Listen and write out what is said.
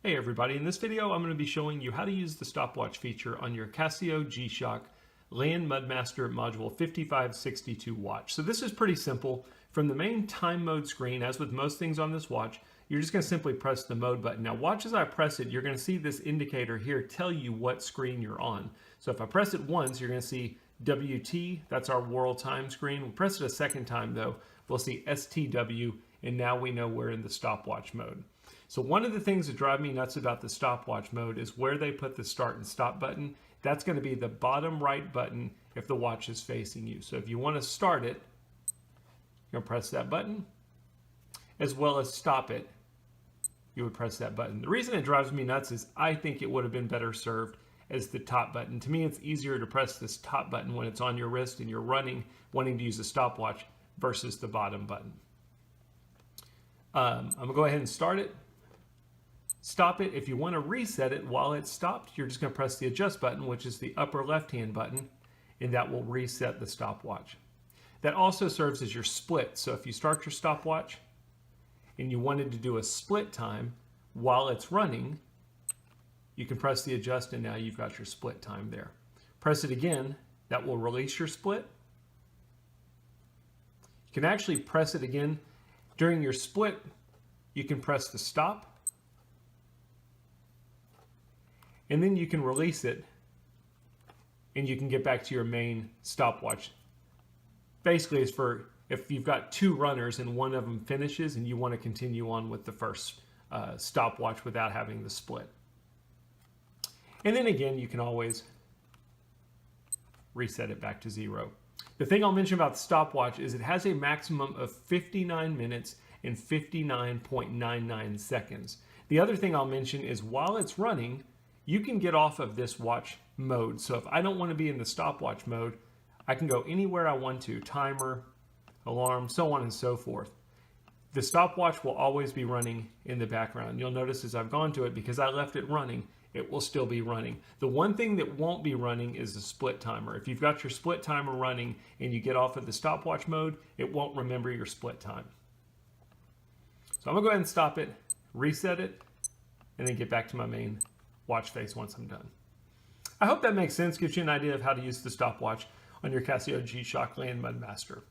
Hey everybody, in this video I'm going to be showing you how to use the stopwatch feature on your Casio G-SHOCK Land Mudmaster Module 5562 watch. So this is pretty simple. From the main time mode screen, as with most things on this watch, you're just going to simply press the mode button. Now watch as I press it, you're going to see this indicator here tell you what screen you're on. So if I press it once, you're going to see WT, that's our world time screen. We'll press it a second time though, we'll see STW, and now we know we're in the stopwatch mode. So one of the things that drive me nuts about the stopwatch mode is where they put the start and stop button. That's going to be the bottom right button if the watch is facing you. So if you want to start it, you're going to press that button, as well as stop it, you would press that button. The reason it drives me nuts is I think it would have been better served as the top button. To me, it's easier to press this top button when it's on your wrist and you're running, wanting to use a stopwatch versus the bottom button. I'm going to go ahead and start it. Stop it. If you want to reset it while it's stopped, you're just going to press the adjust button, which is the upper left-hand button, and that will reset the stopwatch. That also serves as your split. So if you start your stopwatch and you wanted to do a split time while it's running, you can press the adjust and now you've got your split time there. Press it again, that will release your split. You can actually press it again. During your split, you can press the stop, and then you can release it and you can get back to your main stopwatch. Basically, it's for if you've got two runners and one of them finishes and you want to continue on with the first stopwatch without having the split. And then again, you can always reset it back to 0. The thing I'll mention about the stopwatch is it has a maximum of 59 minutes and 59.99 seconds. The other thing I'll mention is while it's running, you can get off of this watch mode. So if I don't want to be in the stopwatch mode, I can go anywhere I want to, timer, alarm, so on and so forth. The stopwatch will always be running in the background. You'll notice as I've gone to it, because I left it running, it will still be running. The one thing that won't be running is the split timer. If you've got your split timer running and you get off of the stopwatch mode, it won't remember your split time. So I'm gonna go ahead and stop it, reset it, and then get back to my main watch face once I'm done. I hope that makes sense, gives you an idea of how to use the stopwatch on your Casio G-SHOCK Land Mudmaster.